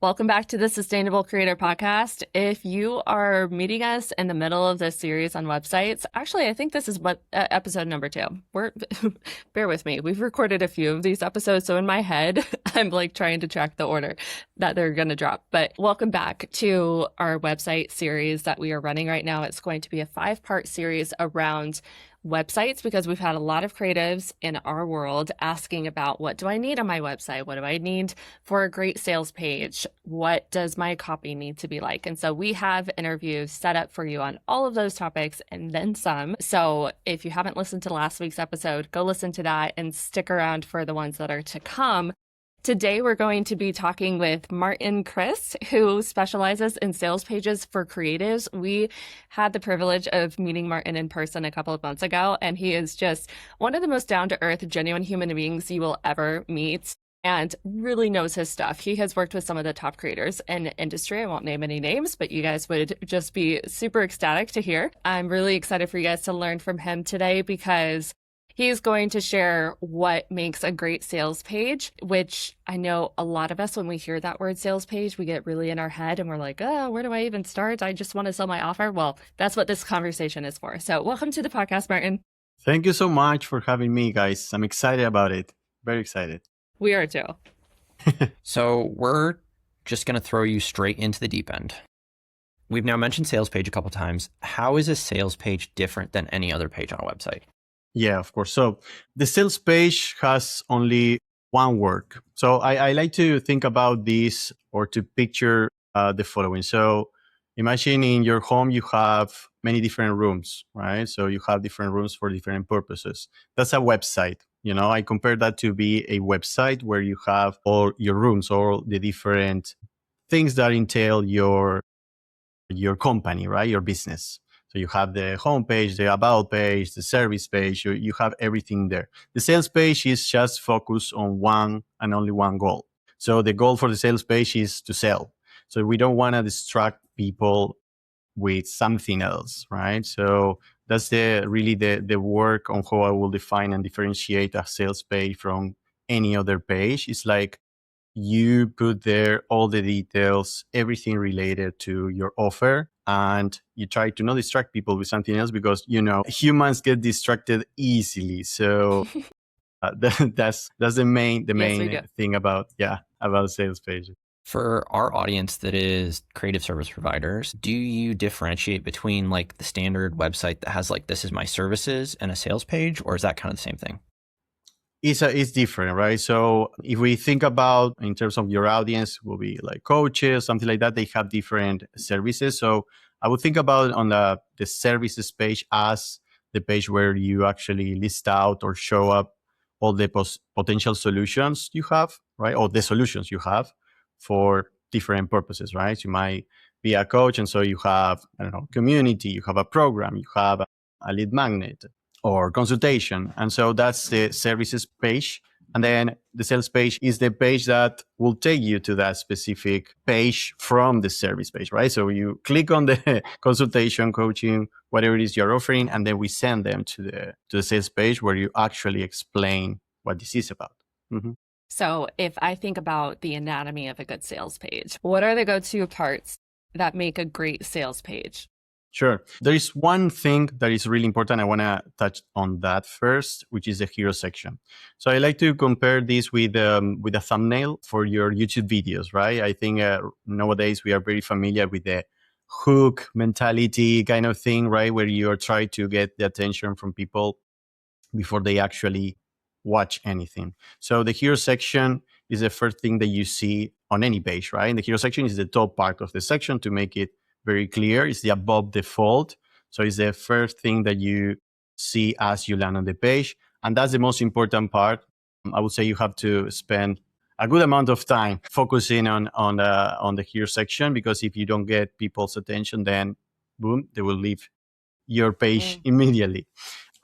Welcome back to the Sustainable Creator Podcast. If you are meeting us in the middle of this series on websites, actually, I think this is episode number 2. Bear with me. We've recorded a few of these episodes, so in my head, I'm like trying to track the order that they're going to drop. But welcome back to our website series that we are running right now. It's going to be a 5-part series around websites because we've had a lot of creatives in our world asking about, what do I need on my website? What do I need for a great sales page? What does my copy need to be like? And so we have interviews set up for you on all of those topics and then some. So if you haven't listened to last week's episode, go listen to that and stick around for the ones that are to come. Today, we're going to be talking with Martin Chris, who specializes in sales pages for creatives. We had the privilege of meeting Martin in person a couple of months ago, and he is just one of the most down-to-earth, genuine human beings you will ever meet and really knows his stuff. He has worked with some of the top creators in the industry. I won't name any names, but you guys would just be super ecstatic to hear. I'm really excited for you guys to learn from him today because he's going to share what makes a great sales page, which I know a lot of us, when we hear that word sales page, we get really in our head and we're like, oh, where do I even start? I just want to sell my offer. Well, that's what this conversation is for. So welcome to the podcast, Martin. Thank you so much for having me, guys. I'm excited about it. Very excited. We are too. So we're just going to throw you straight into the deep end. We've now mentioned sales page a couple times. How is a sales page different than any other page on a website? Yeah, of course. So the sales page has only one word. So I like to think about this or to picture the following. So imagine in your home, you have many different rooms, right? So you have different rooms for different purposes. That's a website. You know, I compare that to be a website where you have all your rooms, all the different things that entail your company, right? Your business. So you have the home page, the about page, the service page, you have everything there. The sales page is just focused on one and only one goal. So the goal for the sales page is to sell. So we don't want to distract people with something else, right? So that's really the work on how I will define and differentiate a sales page from any other page. It's like you put there all the details, everything related to your offer, and you try to not distract people with something else because, you know, humans get distracted easily. So that's the main thing about sales pages. For our audience that is creative service providers, do you differentiate between like the standard website that has like, this is my services and a sales page, or is that kind of the same thing? It's different, right? So if we think about in terms of your audience, will be like coaches, something like that. They have different services. So I would think about on the services page as the page where you actually list out or show up all the potential solutions you have, right? Or the solutions you have for different purposes, right? So you might be a coach, and so you have, I don't know, community, you have a program, you have a lead magnet, or consultation. And so that's the services page. And then the sales page is the page that will take you to that specific page from the service page, right? So you click on the consultation, coaching, whatever it is you're offering, and then we send them to the sales page where you actually explain what this is about. Mm-hmm. So if I think about the anatomy of a good sales page, what are the go-to parts that make a great sales page? Sure. There is one thing that is really important. I want to touch on that first, which is the hero section. So I like to compare this with a thumbnail for your YouTube videos, right? I think nowadays we are very familiar with the hook mentality kind of thing, right? Where you are trying to get the attention from people before they actually watch anything. So the hero section is the first thing that you see on any page, right? And the hero section is the top part of the section. To make it very clear, it's the above the fold. So it's the first thing that you see as you land on the page. And that's the most important part. I would say you have to spend a good amount of time focusing on the hero section, because if you don't get people's attention, then boom, they will leave your page immediately.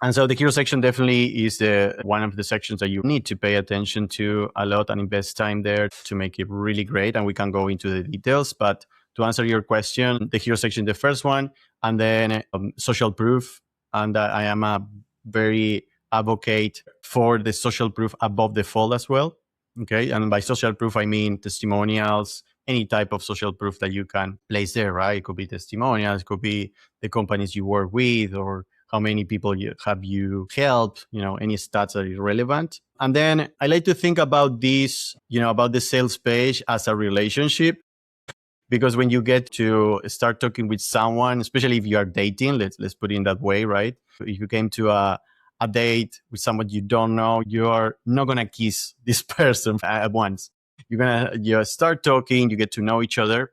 And so the hero section definitely is one of the sections that you need to pay attention to a lot and invest time there to make it really great. And we can go into the details, but to answer your question, the hero section, the first one, and then social proof. And I am a very advocate for the social proof above the fold as well. Okay. And by social proof, I mean testimonials, any type of social proof that you can place there, right? It could be testimonials, it could be the companies you work with, or how many people you helped, any stats that are relevant. And then I like to think about this, about the sales page as a relationship. Because when you get to start talking with someone, especially if you are dating, let's put it in that way, right? If you came to a date with someone you don't know, you are not gonna kiss this person at once. You're gonna start talking, you get to know each other.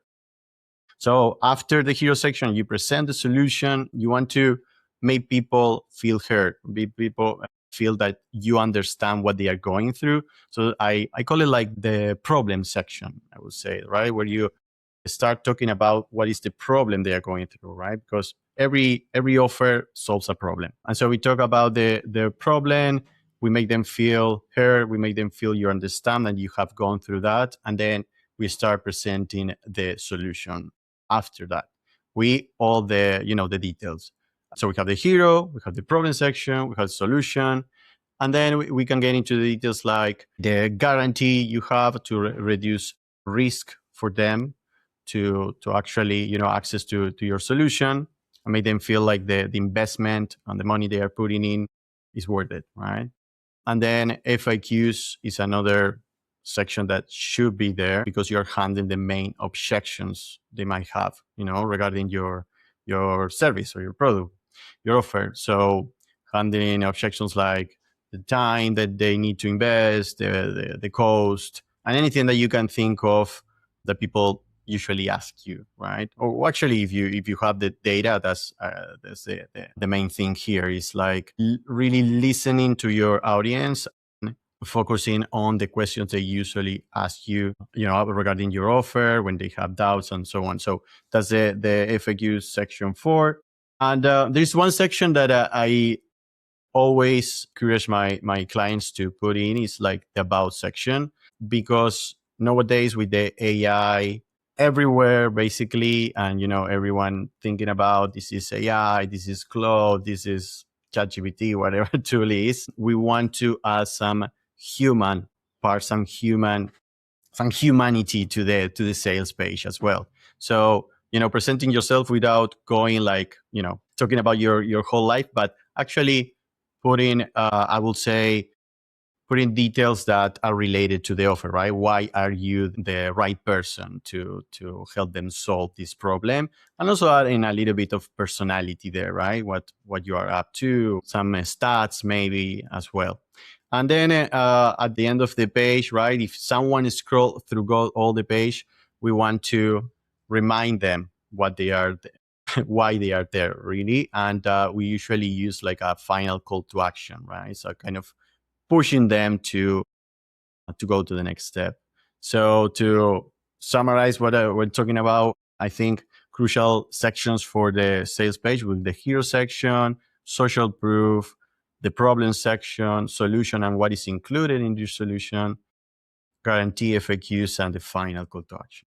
So after the hero section, you present the solution. You want to make people feel heard, people feel that you understand what they are going through. So I call it like the problem section, I would say, right? Where you start talking about what is the problem they are going through, right? Because every offer solves a problem. And so we talk about the problem, we make them feel heard, we make them feel you understand and you have gone through that. And then we start presenting the solution after that. All the details. So we have the hero, we have the problem section, we have the solution, and then we can get into the details like the guarantee you have to reduce risk for them to actually access to your solution and make them feel like the investment and the money they are putting in is worth it, right? And then FAQs is another section that should be there because you're handling the main objections they might have, regarding your service or your product, your offer. So handling objections like the time that they need to invest, the cost, and anything that you can think of that people usually ask you, right? Or actually, if you have the data, that's the main thing here is like really listening to your audience, focusing on the questions they usually ask you, regarding your offer when they have doubts and so on. So that's the FAQ section 4. And there's one section that I always encourage my clients to put in is like the about section, because nowadays with the AI everywhere basically, and everyone thinking about this is AI, this is Claude, this is ChatGPT, whatever tool is, we want to add some human part, some humanity to the sales page as well. So presenting yourself without going like talking about your whole life, but actually putting I will say putting details that are related to the offer, right? Why are you the right person to help them solve this problem? And also adding a little bit of personality there, right? What you are up to, some stats maybe as well. And then at the end of the page, right, if someone scroll through all the page, we want to remind them what they are, why they are there, really. And we usually use like a final call to action, right? So kind of pushing them to go to the next step. So to summarize what we're talking about, I think crucial sections for the sales page with the hero section, social proof, the problem section, solution and what is included in your solution, guarantee FAQs, and the final call to action.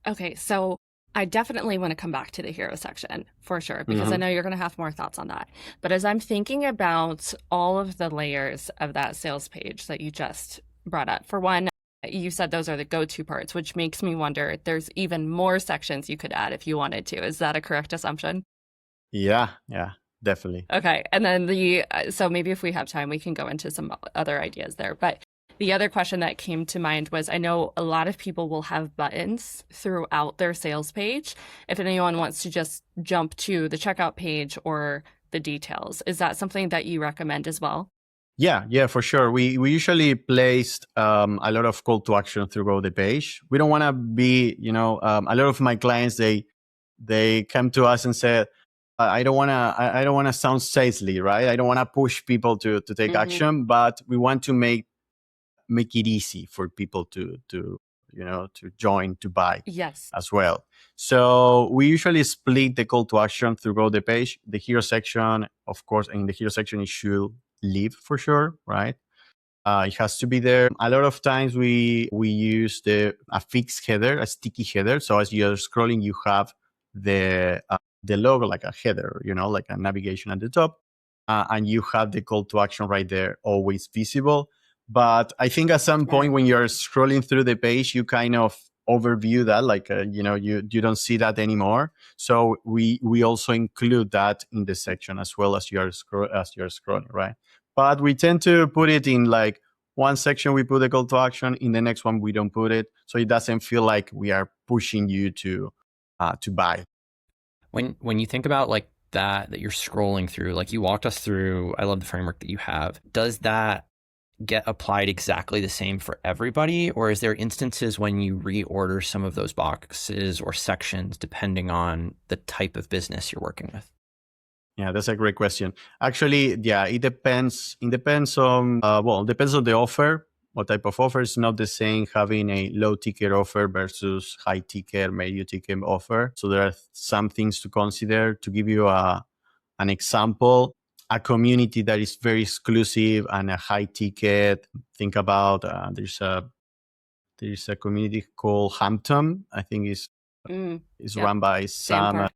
Okay, so I definitely want to come back to the hero section for sure, because I know you're going to have more thoughts on that. But as I'm thinking about all of the layers of that sales page that you just brought up, for one, you said those are the go-to parts, which makes me wonder there's even more sections you could add if you wanted to. Is that a correct assumption? Yeah, definitely. Okay. And then so maybe if we have time, we can go into some other ideas there. But the other question that came to mind was, I know a lot of people will have buttons throughout their sales page. If anyone wants to just jump to the checkout page or the details, is that something that you recommend as well? Yeah, for sure. We usually placed a lot of call to action throughout the page. We don't want to be, a lot of my clients, they come to us and say, I don't want to sound salesy, right? I don't want to push people to take action, but we want to make it easy for people to join, to buy. Yes. As well. So we usually split the call to action throughout the page. The hero section, of course, in the hero section, it should live for sure, right? It has to be there. A lot of times we use a fixed header, a sticky header. So as you're scrolling, you have the logo like a header, like a navigation at the top, and you have the call to action right there, always visible. But I think at some point when you're scrolling through the page, you kind of overview that, like you don't see that anymore. So we also include that in the section as well as you're scrolling, right? But we tend to put it in like one section. We put a call to action. In the next one, we don't put it, so it doesn't feel like we are pushing you to buy. When you think about like that you're scrolling through, like you walked us through, I love the framework that you have. Does that get applied exactly the same for everybody, or is there instances when you reorder some of those boxes or sections depending on the type of business you're working with? Yeah, that's a great question. Actually, yeah, it depends. It depends on it depends on the offer. What type of offer? Is not the same having a low ticket offer versus high ticket, medium ticket offer. So there are some things to consider. To give you an example, a community that is very exclusive and a high ticket. Think about there's a community called Hampton. I think is Yep. run by Sam Park.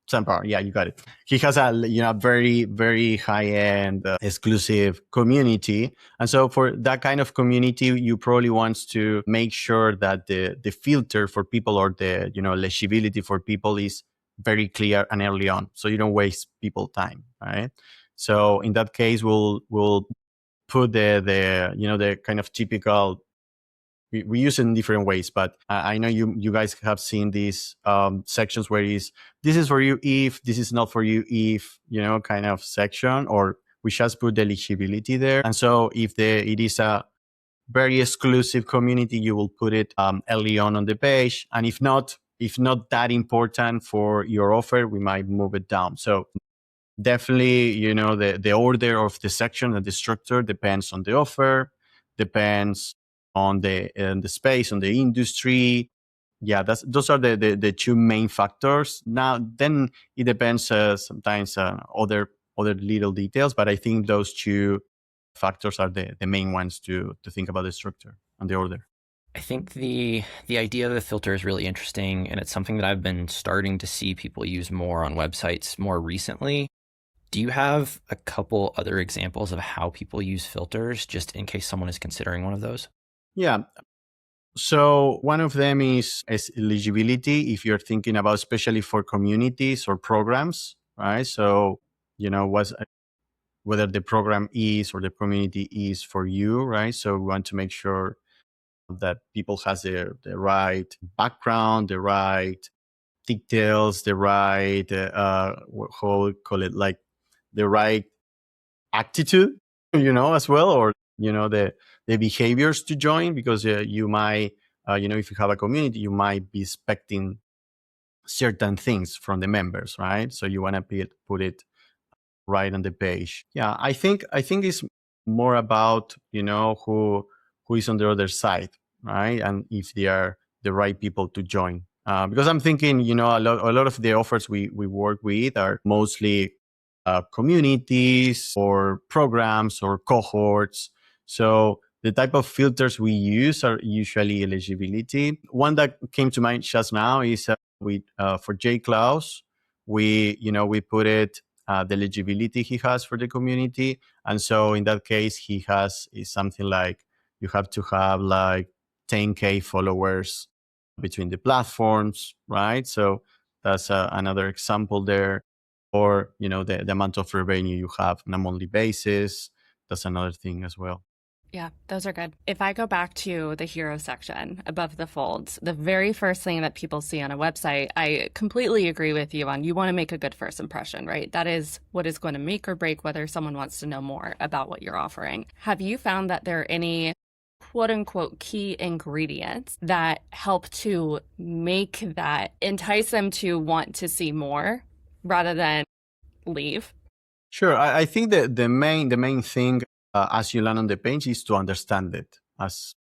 Sam Power, yeah, you got it. He has a very very high end exclusive community, and so for that kind of community, you probably want to make sure that the filter for people or the legibility for people is very clear and early on, so you don't waste people time, right? So in that case, we'll put the kind of typical. We use it in different ways, but I know you guys have seen these sections where this is for you if, this is not for you if, kind of section, or we just put the eligibility there. And so if it is a very exclusive community, you will put it early on the page. And if not that important for your offer, we might move it down. So definitely, the order of the section and the structure depends on the offer, depends on the space, on the industry. Yeah, those are the two main factors. Now, then it depends sometimes other little details, but I think those two factors are the main ones to think about the structure and the order. I think the idea of the filter is really interesting, and it's something that I've been starting to see people use more on websites more recently. Do you have a couple other examples of how people use filters, just in case someone is considering one of those? Yeah. So one of them is eligibility. If you're thinking about, especially for communities or programs, right? So, whether the program is or the community is for you, right? So we want to make sure that people has the right background, the right details, the right, how we call it, like the right attitude, as well, or, the behaviors to join, because you might, if you have a community, you might be expecting certain things from the members, right? So you want to put it right on the page. Yeah, I think it's more about, who is on the other side, right? And if they are the right people to join. Because I'm thinking, a lot of the offers we work with are mostly communities or programs or cohorts. So the type of filters we use are usually eligibility. One that came to mind just now is for J. Klaus, we put it the eligibility he has for the community. And so in that case, he has is something like you have to have like 10K followers between the platforms, right? So that's another example there. Or, the amount of revenue you have on a monthly basis. That's another thing as well. Yeah, those are good. If I go back to the hero section above the folds, the very first thing that people see on a website, I completely agree with you on. You want to make a good first impression, right? That is what is going to make or break whether someone wants to know more about what you're offering. Have you found that there are any quote unquote key ingredients that help to make that entice them to want to see more rather than leave? Sure. I think that the main thing as you land on the page is to understand it. As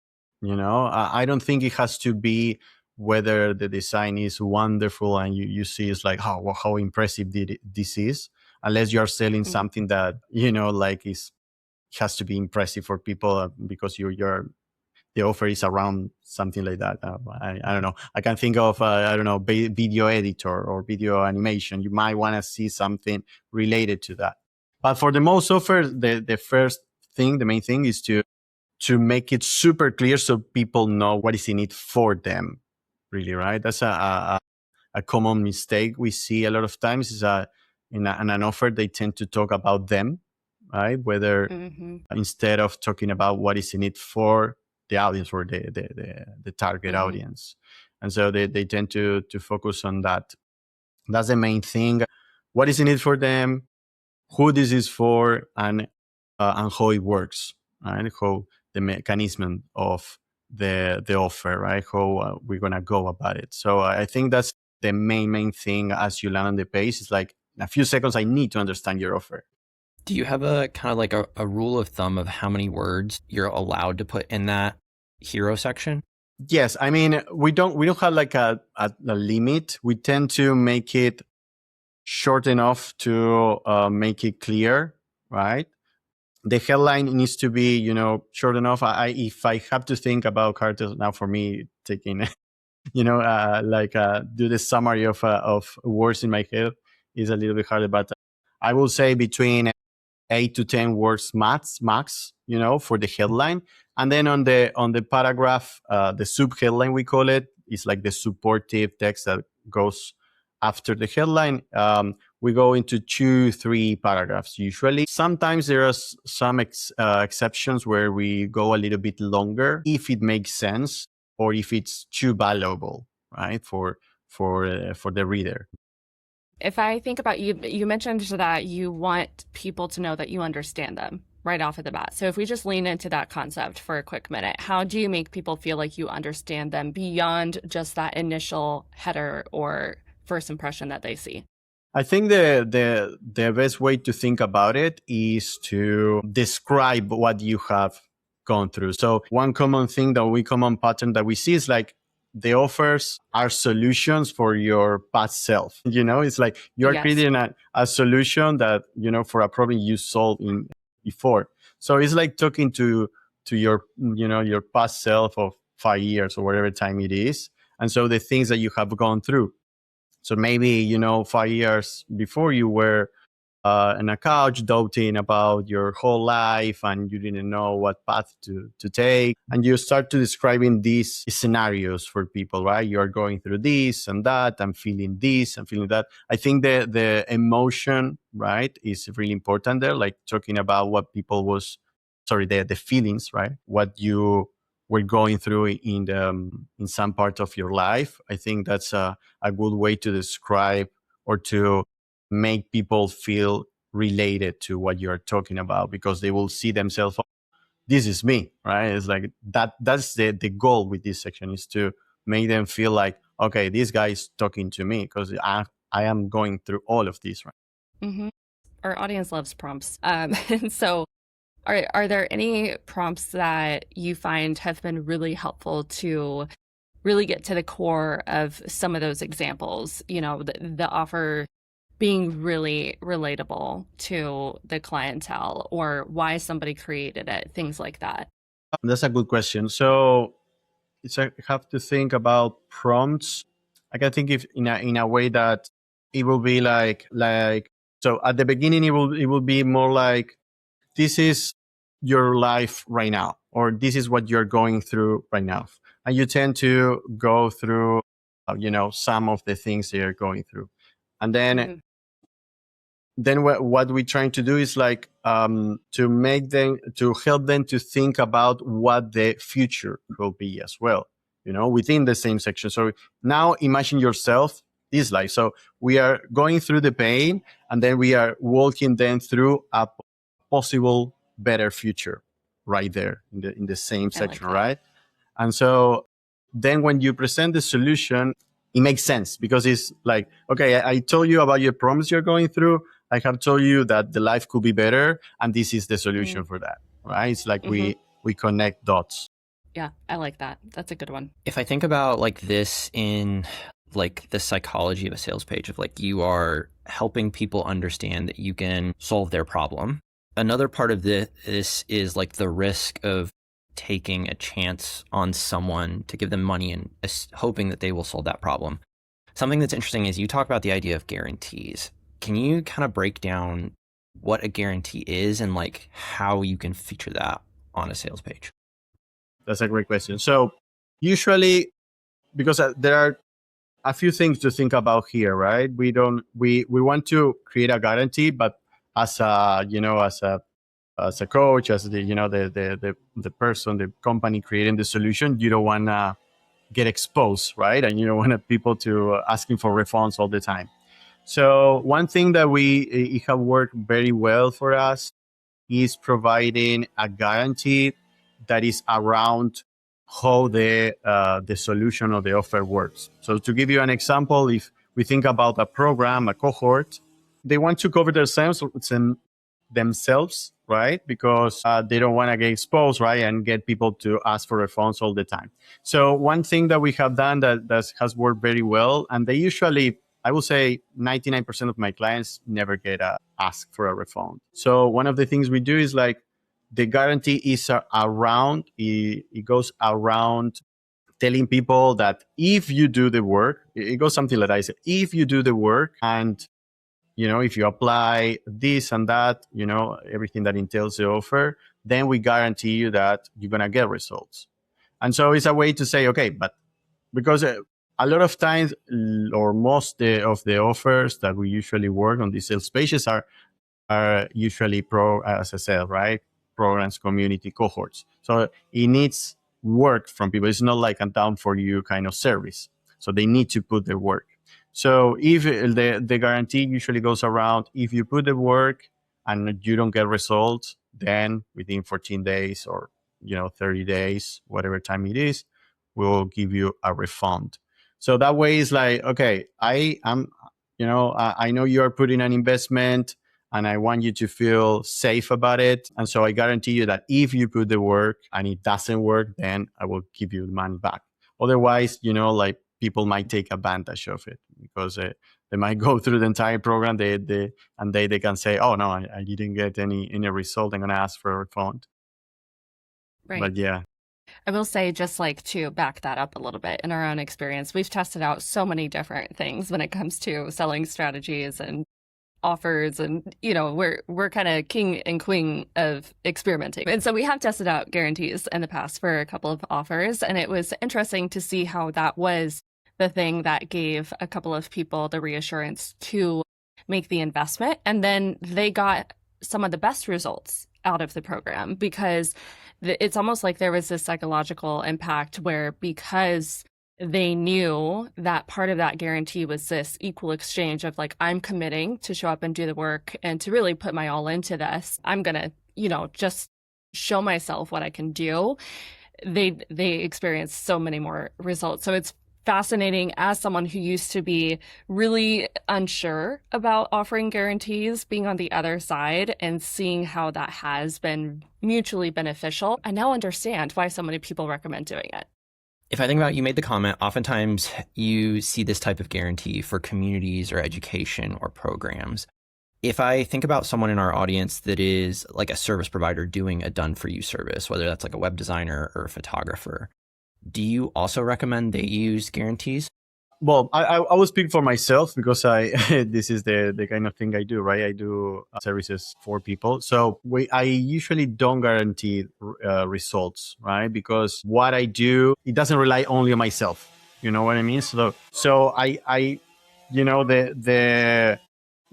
I don't think it has to be whether the design is wonderful and you see it's like how impressive this is, unless you're selling something that like has to be impressive for people because you're the offer is around something like that. I don't know. I can think of video editor or video animation. You might want to see something related to that. But for the most offers, the first thing, the main thing is to make it super clear so people know what is in it for them. really, right? That's a common mistake we see a lot of times is in an offer, they tend to talk about them, right? Whether Mm-hmm. instead of talking about what is in it for the audience or the target Mm-hmm. audience. And so they tend to focus on that. That's the main thing. What is in it for them, who this is for, and how it works, right? How the mechanism of the offer, right? How we're gonna go about it. So I think that's the main thing as you land on the page. It's like in a few seconds, I need to understand your offer. Do you have a kind of like a rule of thumb of how many words you're allowed to put in that hero section? Yes, I mean we don't have like a limit. We tend to make it short enough to make it clear, right? The headline needs to be, short enough. If I have to think about characters now, for me, taking, do the summary of words in my head is a little bit harder. But I will say between 8 to 10 words max, for the headline. And then on the paragraph, the sub headline we call it, is like the supportive text that goes after the headline. We go into 2-3 paragraphs usually. Sometimes there are some exceptions where we go a little bit longer if it makes sense or if it's too valuable, right, for the reader. If I think about you mentioned that you want people to know that you understand them right off of the bat. So if we just lean into that concept for a quick minute, how do you make people feel like you understand them beyond just that initial header or first impression that they see? I think the best way to think about it is to describe what you have gone through. So one common pattern that we see is like the offers are solutions for your past self. It's like you're Yes. creating a solution that, for a problem you solved before. So it's like talking to your, your past self of 5 years or whatever time it is. And so the things that you have gone through. So maybe, 5 years before you were on a couch doubting about your whole life and you didn't know what path to take. And you start to describing these scenarios for people, right? You're going through this and that. I'm feeling this, I'm feeling that. I think the emotion, right, is really important there. Like talking about what the feelings, right? What you were going through in some part of your life. I think that's a good way to describe or to make people feel related to what you're talking about, because they will see themselves, oh, this is me, right? It's like that's the goal with this section, is to make them feel like, okay, this guy is talking to me because I am going through all of this, right? Mm-hmm. Our audience loves prompts. And so are there any prompts that you find have been really helpful to really get to the core of some of those examples, the offer being really relatable to the clientele or why somebody created it, things like that? That's a good question. So have to think about prompts. I can think if in a way that it will be like so at the beginning it will be more like, this is your life right now, or this is what you're going through right now, and you tend to go through some of the things they are going through, and Mm-hmm. then what we're trying to do is like to help them to think about what the future will be as well, within the same section. So now imagine yourself this life. So we are going through the pain, and then we are walking them through a possible better future right there in the same I like section, that. right? And so then when you present the solution, it makes sense, because it's like, okay, I told you about your problems you're going through. I have told you that the life could be better, and this is the solution for that, right? It's like Mm-hmm. we connect dots. Yeah, I like that. That's a good one. If I think about like this in like the psychology of a sales page, of like you are helping people understand that you can solve their problem. Another part of this is like the risk of taking a chance on someone to give them money and hoping that they will solve that problem. Something that's interesting is you talk about the idea of guarantees. Can you kind of break down what a guarantee is and like how you can feature that on a sales page? That's a great question. So usually because there are a few things to think about here, right? We want to create a guarantee, but as a as a coach, as the person, the company creating the solution, you don't want to get exposed, right? And you don't want people to asking for refunds all the time. So one thing that it have worked very well for us is providing a guarantee that is around how the solution or the offer works. So to give you an example, if we think about a program, a cohort, they want to cover themselves, right? Because they don't want to get exposed, right? And get people to ask for refunds all the time. So one thing that we have done that has worked very well, and they usually, I will say 99% of my clients never get asked for a refund. So one of the things we do is like the guarantee is around, it goes around telling people that if you do the work, it goes something like I said, if you do the work and if you apply this and that, everything that entails the offer, then we guarantee you that you're going to get results. And so it's a way to say, okay, but because a lot of times or most of the offers that we usually work on these sales pages are usually as I said, right? Programs, community, cohorts. So it needs work from people. It's not like a down for you kind of service. So they need to put their work. So if the guarantee usually goes around, if you put the work and you don't get results, then within 14 days or 30 days, whatever time it is, we'll give you a refund. So that way it's like, okay, I know you are putting an investment and I want you to feel safe about it. And so I guarantee you that if you put the work and it doesn't work, then I will give you the money back. Otherwise, like people might take advantage of it because they might go through the entire program and they can say, oh, no, I didn't get any result. I'm going to ask for a refund. Right. But yeah. I will say, just like to back that up a little bit, in our own experience, we've tested out so many different things when it comes to selling strategies and offers, and we're kind of king and queen of experimenting. And so we have tested out guarantees in the past for a couple of offers, and it was interesting to see how that was the thing that gave a couple of people the reassurance to make the investment, and then they got some of the best results out of the program because it's almost like there was this psychological impact where, because they knew that part of that guarantee was this equal exchange of like, I'm committing to show up and do the work and to really put my all into this. I'm going to, just show myself what I can do. They experienced so many more results. So it's fascinating, as someone who used to be really unsure about offering guarantees, being on the other side and seeing how that has been mutually beneficial. I now understand why so many people recommend doing it. If I think about, you made the comment, oftentimes you see this type of guarantee for communities or education or programs. If I think about someone in our audience that is like a service provider doing a done-for-you service, whether that's like a web designer or a photographer, do you also recommend they use guarantees? Well, I will speak for myself because this is the kind of thing I do, right? I do services for people. So I usually don't guarantee results, right? Because what I do, it doesn't rely only on myself. You know what I mean? So I the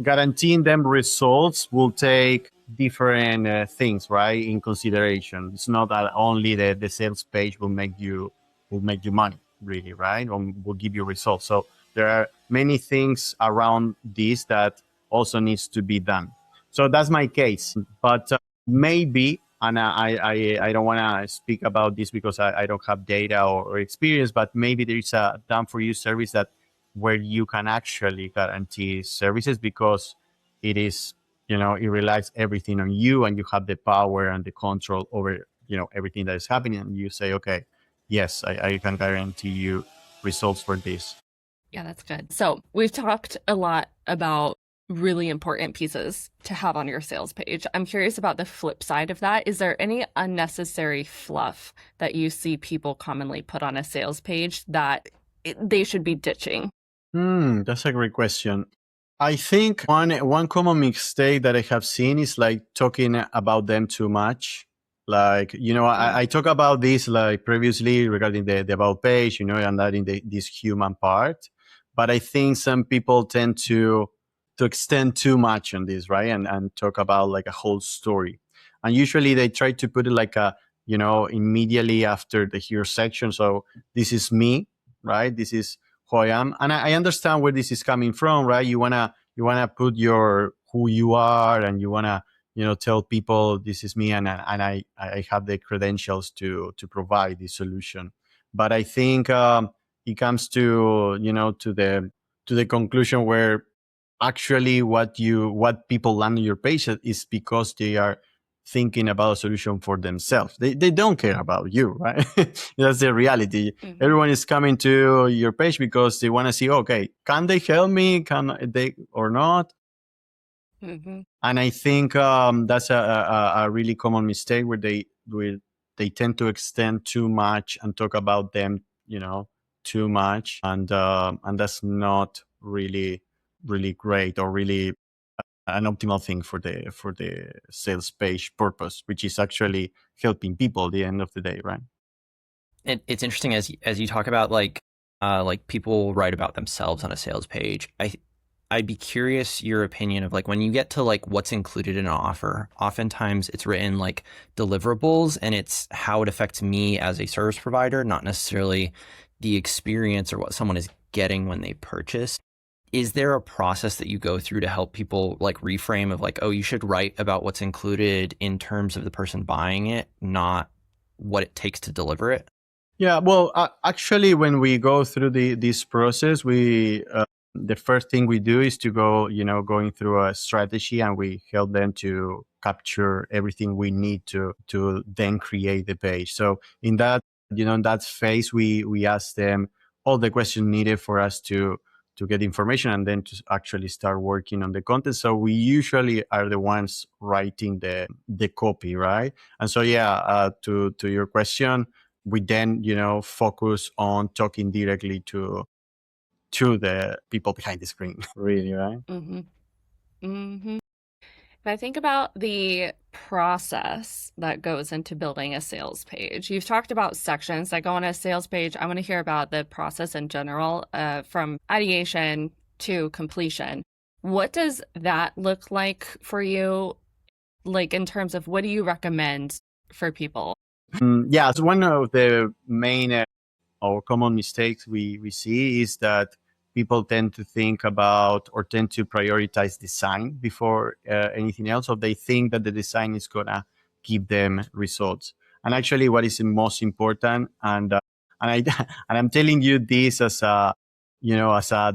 guaranteeing them results will take different things, right, in consideration. It's not that only the sales page will make you money, really, right? Or will give you results. So there are many things around this that also needs to be done. So that's my case. But maybe, and I don't want to speak about this because I don't have data or experience, but maybe there is a done for you service where you can actually guarantee services because it is, it relies everything on you and you have the power and the control over, everything that is happening. And you say, okay, yes, I can guarantee you results for this. Yeah, that's good. So we've talked a lot about really important pieces to have on your sales page. I'm curious about the flip side of that. Is there any unnecessary fluff that you see people commonly put on a sales page that they should be ditching? That's a great question. I think one common mistake that I have seen is like talking about them too much. Like, I talk about this like previously regarding the about page, and adding this human part. But I think some people tend to extend too much on this, right? And talk about like a whole story. And usually they try to put it like immediately after the hero section. So this is me, right? This is who I am. And I understand where this is coming from, right? You wanna put your who you are, and you wanna tell people this is me, and I have the credentials to provide this solution. But I think it comes to the conclusion where actually what people land on your page is because they are thinking about a solution for themselves. They don't care about you, right? That's the reality. Mm-hmm. Everyone is coming to your page because they want to see, okay, can they help me? Can they or not? Mm-hmm. And I think that's a really common mistake where they tend to extend too much and talk about them, too much, and that's not really great or really an optimal thing for the sales page purpose, which is actually helping people at the end of the day, right? It's interesting as you talk about like people write about themselves on a sales page. I'd be curious your opinion of like when you get to like what's included in an offer. Oftentimes it's written like deliverables, and it's how it affects me as a service provider, not necessarily the experience or what someone is getting when they purchase. Is there a process that you go through to help people like reframe of like, oh, you should write about what's included in terms of the person buying it, not what it takes to deliver it? Yeah, well, actually, when we go through this process, the first thing we do is to going through a strategy, and we help them to capture everything we need to then create the page. So in that phase, we ask them all the questions needed for us to get information, and then to actually start working on the content. So we usually are the ones writing the copy, right? And so to your question, we then focus on talking directly to the people behind the screen. Really, right? Mm-hmm. Mm-hmm. If I think about the process that goes into building a sales page, you've talked about sections that go on a sales page. I want to hear about the process in general, from ideation to completion. What does that look like for you? Like in terms of what do you recommend for people? Yeah, so one of the main or common mistakes we see is that people tend to think about or tend to prioritize design before anything else, or they think that the design is gonna give them results. And actually, what is most important, and I and I'm telling you this as a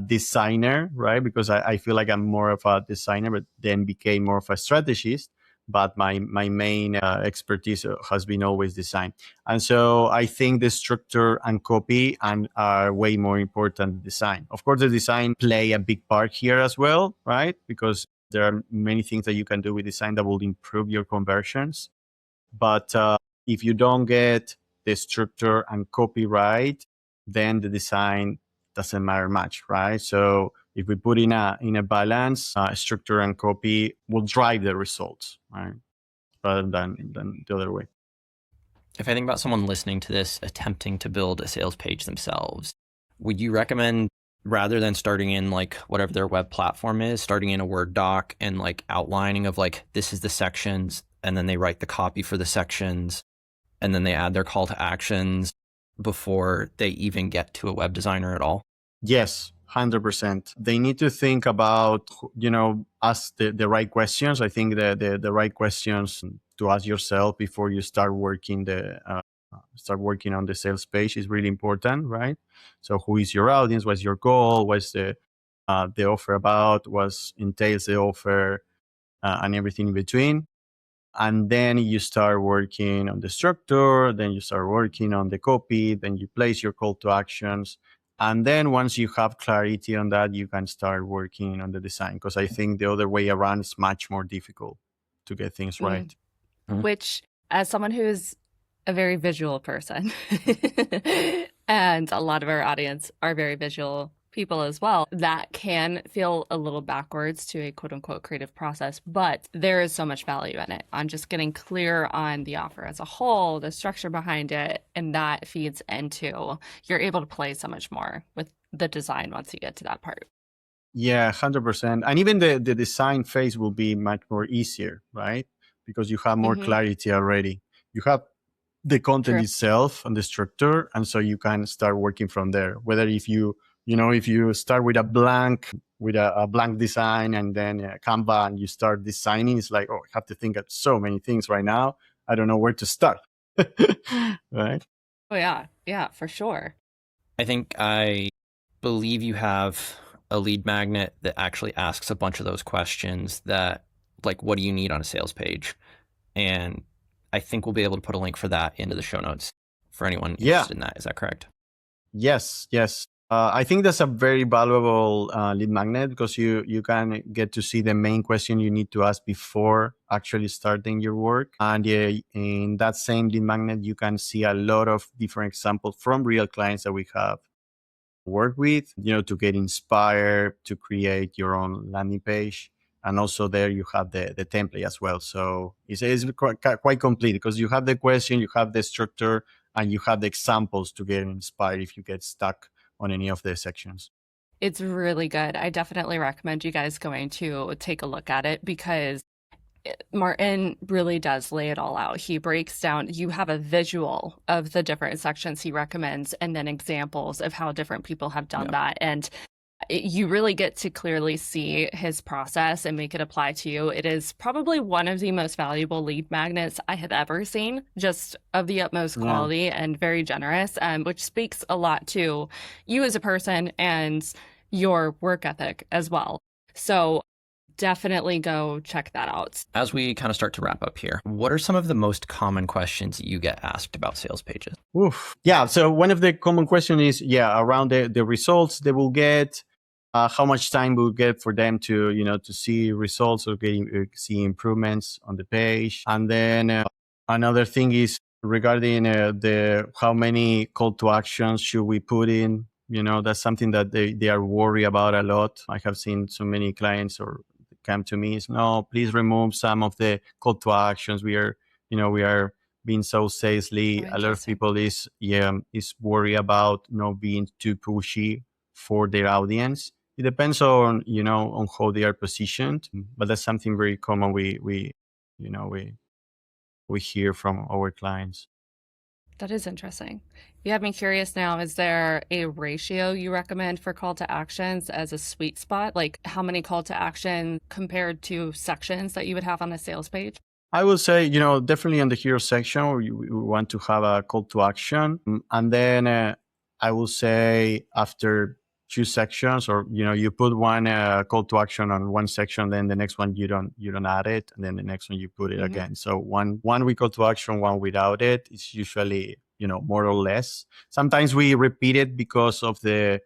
designer, right? Because I feel like I'm more of a designer, but then became more of a strategist. But my main expertise has been always design. And so I think the structure and copy are way more important than design. Of course, the design play a big part here as well, right? Because there are many things that you can do with design that will improve your conversions. But if you don't get the structure and copy right, then the design doesn't matter much, right? So if we put in a balance, structure and copy will drive the results, right? Rather than the other way. If I think about someone listening to this attempting to build a sales page themselves, would you recommend, rather than starting in like whatever their web platform is, starting in a Word doc and like outlining of like, this is the sections, and then they write the copy for the sections, and then they add their call to actions before they even get to a web designer at all? Yes, 100%. They need to think about, ask the right questions. I think the right questions to ask yourself before you start working on the sales page is really important, right? So who is your audience? What's your goal? What's the offer about? What entails the offer, and everything in between. And then you start working on the structure, then you start working on the copy, then you place your call to actions. And then once you have clarity on that, you can start working on the design. Because I think the other way around is much more difficult to get things right. Which, as someone who's a very visual person, and a lot of our audience are very visual people as well, that can feel a little backwards to a quote unquote creative process, but there is so much value in it on just getting clear on the offer as a whole, the structure behind it, and that feeds into you're able to play so much more with the design once you get to that part. Yeah, 100%. And even the design phase will be much more easier, right? Because you have more clarity already. You have the content True. itself and the structure, and so you can start working from there. Whether if you start with a blank design and then Canva and you start designing, it's like, oh, I have to think of so many things right now. I don't know where to start. Right? Oh yeah, for sure. I think I believe you have a lead magnet that actually asks a bunch of those questions that, like, what do you need on a sales page? And I think we'll be able to put a link for that into the show notes for anyone interested in that. Is that correct? Yes. I think that's a very valuable lead magnet because you can get to see the main question you need to ask before actually starting your work. And in that same lead magnet, you can see a lot of different examples from real clients that we have worked with, to get inspired to create your own landing page. And also there you have the template as well. So it's quite complete because you have the question, you have the structure, and you have the examples to get inspired if you get stuck on any of the sections. It's really good. I definitely recommend you guys going to take a look at it because Martin really does lay it all out. He breaks down, you have a visual of the different sections he recommends and then examples of how different people have done that. And you really get to clearly see his process and make it apply to you. It is probably one of the most valuable lead magnets I have ever seen, just of the utmost quality and very generous, which speaks a lot to you as a person and your work ethic as well. So definitely go check that out. As we kind of start to wrap up here, what are some of the most common questions you get asked about sales pages? Yeah. So one of the common questions is, around the results they will get, how much time will get for them to, to see results or see improvements on the page. And then another thing is regarding the how many call to actions should we put in. That's something that they are worried about a lot. I have seen so many clients or come to me is, no, please remove some of the call to actions. We are being so salesy. A lot of people is worried about being too pushy for their audience. It depends on on how they are positioned, but that's something very common we hear from our clients. That is interesting. You have me curious now. Is there a ratio you recommend for call to actions as a sweet spot? Like how many call to action compared to sections that you would have on a sales page? I will say, definitely on the hero section, we want to have a call to action. And then I will say after 2 sections, or, you put one call to action on one section, then the next one you don't add it. And then the next one you put it again. So one with call to action, one without it. It's usually, more or less. Sometimes we repeat it because of the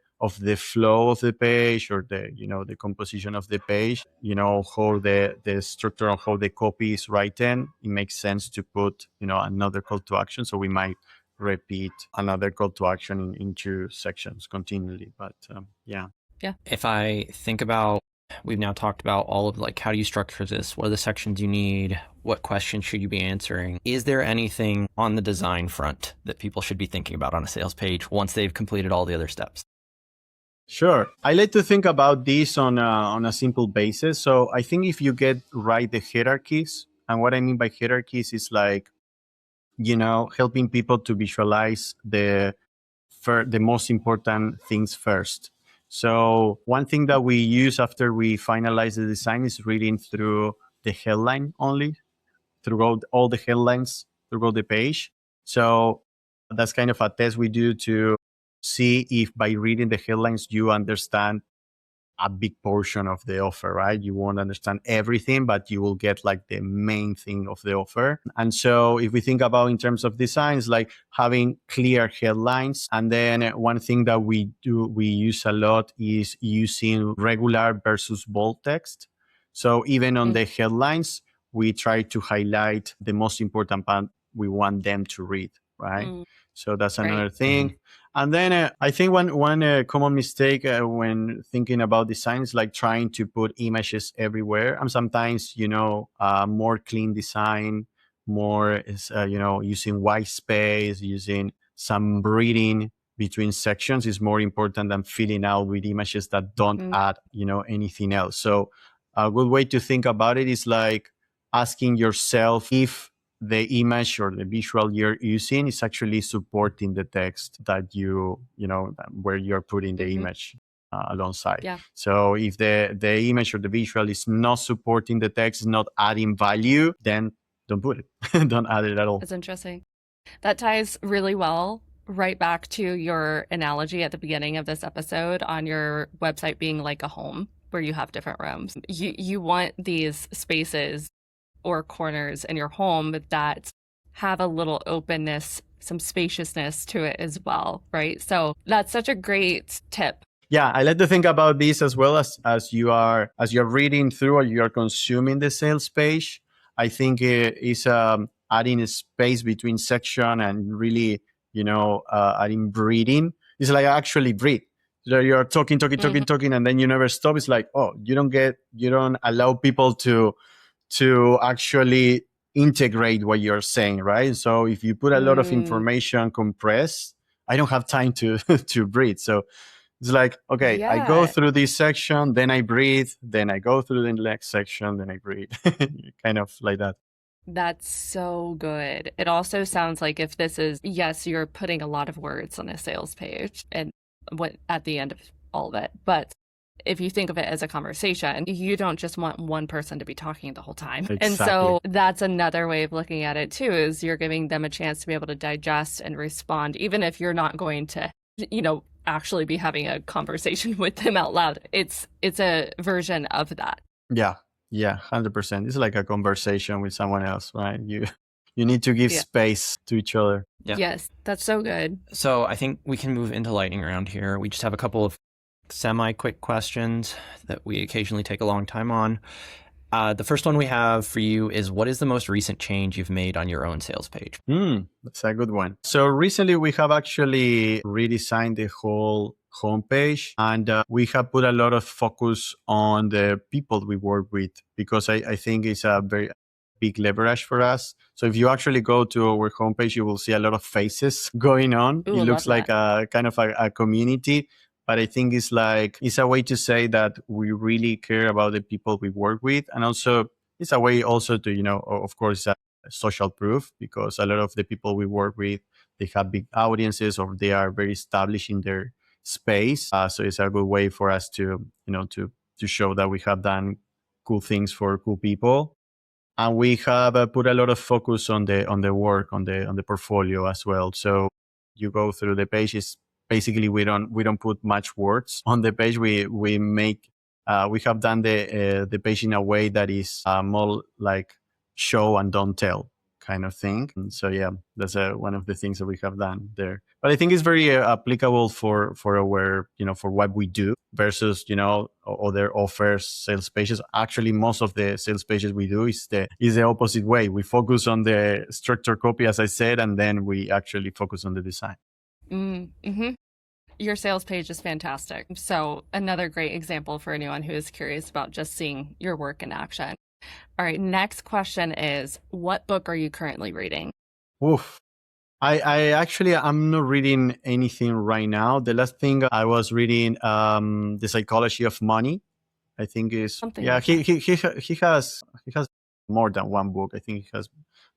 flow of the page or the composition of the page, how the structure of how the copy is written. It makes sense to put, another call to action. So we might repeat another call to action in 2 sections continually. But yeah. If I think about, we've now talked about all of like, how do you structure this? What are the sections you need? What questions should you be answering? Is there anything on the design front that people should be thinking about on a sales page once they've completed all the other steps? Sure. I like to think about this on a simple basis. So I think if you get right the hierarchies, and what I mean by hierarchies is like, helping people to visualize the most important things first. So one thing that we use after we finalize the design is reading through the headline only, throughout all the headlines, throughout the page. So that's kind of a test we do to see if by reading the headlines you understand a big portion of the offer, right? You won't understand everything, but you will get like the main thing of the offer. And so if we think about in terms of designs, like having clear headlines, and then one thing that we use a lot is using regular versus bold text. So even on the headlines, we try to highlight the most important part we want them to read, right? So that's another thing. And then I think one common mistake when thinking about design is like trying to put images everywhere. And sometimes, more clean design, more is, using white space, using some breathing between sections is more important than filling out with images that don't add, anything else. So a good way to think about it is like asking yourself if the image or the visual you're using is actually supporting the text that where you're putting the image alongside. Yeah. So if the image or the visual is not supporting the text, is not adding value, then don't put it. Don't add it at all. That's interesting. That ties really well right back to your analogy at the beginning of this episode on your website being like a home where you have different rooms. You want these spaces or corners in your home that have a little openness, some spaciousness to it as well, right? So that's such a great tip. Yeah, I like to think about this as well as you're reading through or you are consuming the sales page. I think it is adding a space between section and really, adding breathing. It's like actually breathe. So you're talking, and then you never stop. It's like, oh, you don't allow people to actually integrate what you're saying, right? So if you put a lot of information compressed, I don't have time to to breathe. So it's like, okay, I go through this section, then I breathe, then I go through the next section, then I breathe. Kind of like that. That's so good. It also sounds like if this is, yes, you're putting a lot of words on a sales page and what at the end of all of it, but if you think of it as a conversation, you don't just want one person to be talking the whole time. Exactly. And so that's another way of looking at it too, is you're giving them a chance to be able to digest and respond, even if you're not going to, actually be having a conversation with them out loud. It's a version of that. Yeah, 100%. It's like a conversation with someone else, right? You need to give space to each other. Yeah. Yes, that's so good. So I think we can move into lightning round here. We just have a couple of semi-quick questions that we occasionally take a long time on. The first one we have for you is, what is the most recent change you've made on your own sales page? That's a good one. So recently we have actually redesigned the whole homepage, and we have put a lot of focus on the people we work with, because I think it's a very big leverage for us. So if you actually go to our homepage, you will see a lot of faces going on. Ooh, it looks like a kind of a community. But I think it's a way to say that we really care about the people we work with. And also it's a way also to, of course, social proof, because a lot of the people we work with, they have big audiences or they are very established in their space. So it's a good way for us to, to show that we have done cool things for cool people. And we have put a lot of focus on the work, on the portfolio as well. So you go through the pages. Basically, we don't put much words on the page. We have done the page in a way that is more like show and don't tell kind of thing. And so yeah, that's one of the things that we have done there. But I think it's very applicable for our for what we do versus other offers sales pages. Actually, most of the sales pages we do is the opposite way. We focus on the structured copy, as I said, and then we actually focus on the design. Mm-hmm. Your sales page is fantastic. So another great example for anyone who is curious about just seeing your work in action. All right, next question is, what book are you currently reading? Oof. I'm not reading anything right now. The last thing I was reading, The Psychology of Money, I think is Something yeah. like He has more than one book. I think he has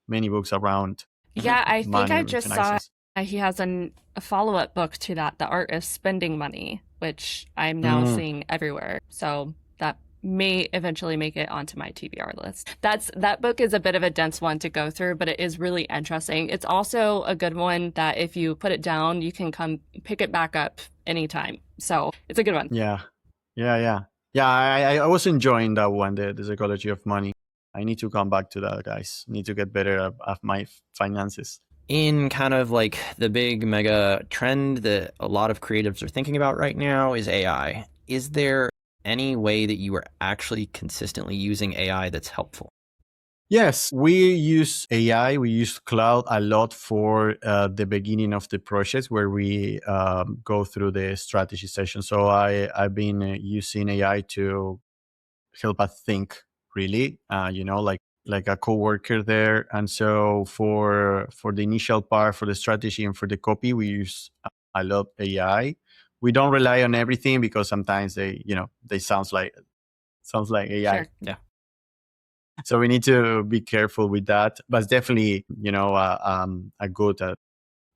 many books around. Yeah, I think money I just saw organizers. he has a follow-up book to that, The Art of Spending Money, which I'm now seeing everywhere. So that may eventually make it onto my TBR list. That book is a bit of a dense one to go through, but it is really interesting. It's also a good one that if you put it down, you can come pick it back up anytime. So it's a good one. Yeah. I was enjoying that one, the Psychology of Money. I need to come back to that, guys. Need to get better at my finances. In kind of like the big mega trend that a lot of creatives are thinking about right now is AI. Is there any way that you are actually consistently using AI that's helpful? Yes, we use AI. We use cloud a lot for the beginning of the project where we go through the strategy session. So I've been using AI to help us think, really, like a coworker there. And so for the initial part, for the strategy and for the copy, we use a lot AI. We don't rely on everything because sometimes they sounds like AI. Sure. Yeah. So we need to be careful with that. But it's definitely, a good,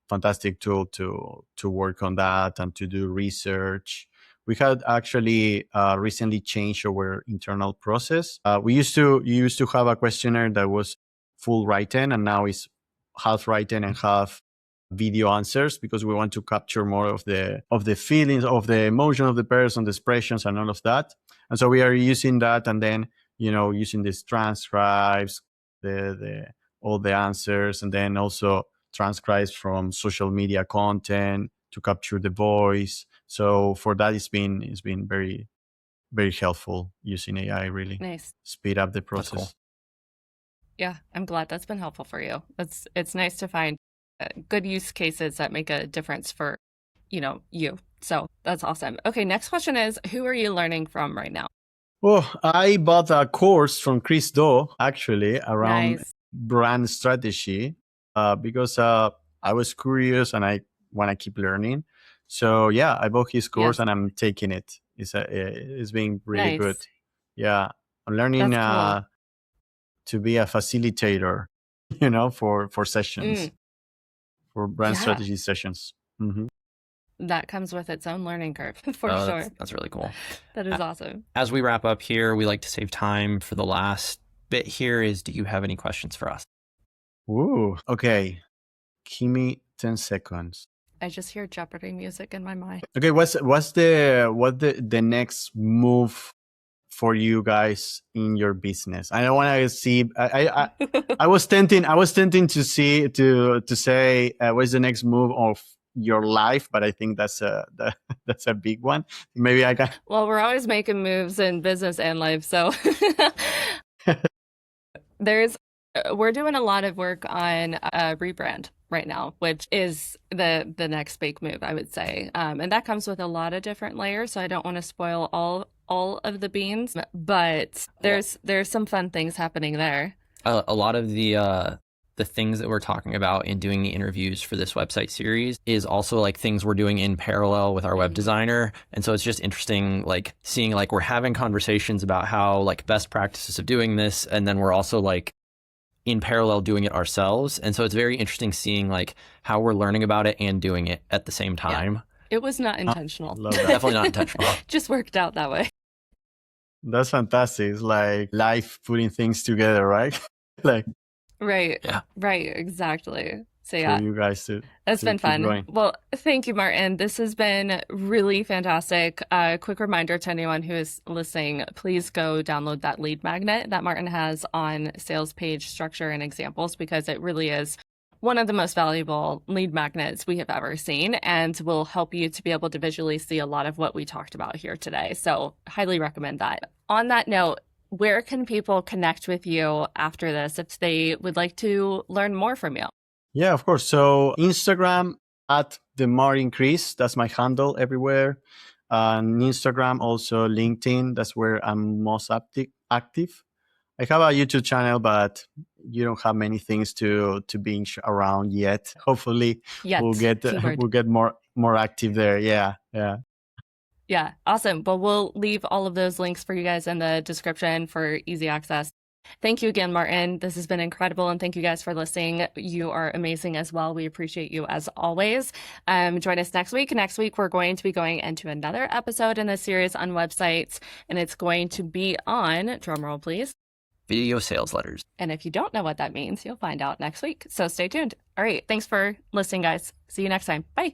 fantastic tool to work on that and to do research. We had actually recently changed our internal process. We used to have a questionnaire that was full written, and now it's half written and half video answers because we want to capture more of the feelings, of the emotion of the person, the expressions, and all of that. And so we are using that, and then using these transcribes, the all the answers, and then also transcribes from social media content to capture the voice. So for that, it's been very, very helpful using AI. Really Nice. speed up the That's cool. process. Yeah, I'm glad that's been helpful for you. It's nice to find good use cases that make a difference for, you. So that's awesome. Okay, next question is, who are you learning from right now? Well, I bought a course from Chris Do actually around Nice. brand strategy because I was curious and I want to keep learning. So yeah, I bought his course Yes. and I'm taking it. It's been really Nice. good. Yeah, I'm learning That's cool. to be a facilitator, for sessions, Mm, for brand yeah, strategy sessions. Hmm. that comes with its own learning curve for Oh, sure. that's really cool. That is awesome. As we wrap up here, we like to save time for the last bit here is, do you have any questions for us? Ooh, okay. Give me 10 seconds. I just hear Jeopardy music in my mind. Okay, what's the next move for you guys in your business? I don't want to see. I was tempting to see to say what's the next move of your life, but I think that's a big one. Maybe I can. Well, we're always making moves in business and life, so there's we're doing a lot of work on a rebrand right now, which is the next big move, I would say. And that comes with a lot of different layers, so I don't want to spoil all of the beans, but there's some fun things happening there. A lot of the things that we're talking about in doing the interviews for this website series is also like things we're doing in parallel with our web designer. And so it's just interesting, like seeing like we're having conversations about how like best practices of doing this. And then we're also like in parallel doing it ourselves. And so it's very interesting seeing like how we're learning about it and doing it at the same time. It was not intentional. Love that. Definitely not intentional. Just worked out that way. That's fantastic. It's like life putting things together, right? Like Right. Yeah. Right. Exactly. So for yeah, you guys that's to been keep fun. going. Well, thank you, Martin. This has been really fantastic. Quick reminder to anyone who is listening, please go download that lead magnet that Martin has on sales page structure and examples, because it really is one of the most valuable lead magnets we have ever seen and will help you to be able to visually see a lot of what we talked about here today. So highly recommend that. On that note, where can people connect with you after this if they would like to learn more from you? Yeah, of course. So Instagram at the Martin Chris, that's my handle everywhere. And Instagram, also LinkedIn, that's where I'm most active. I have a YouTube channel, but you don't have many things to binge around yet. Hopefully, we'll Yet, keyword. get more active there. Yeah, yeah. Yeah, awesome. Well, we'll leave all of those links for you guys in the description for easy access. Thank you again, Martin. This has been incredible. And thank you guys for listening. You are amazing as well. We appreciate you as always. Join us next week. Next week, we're going to be going into another episode in the series on websites, and it's going to be on, drumroll please, Video sales letters. and if you don't know what that means, you'll find out next week. So stay tuned. All right. Thanks for listening, guys. See you next time. Bye.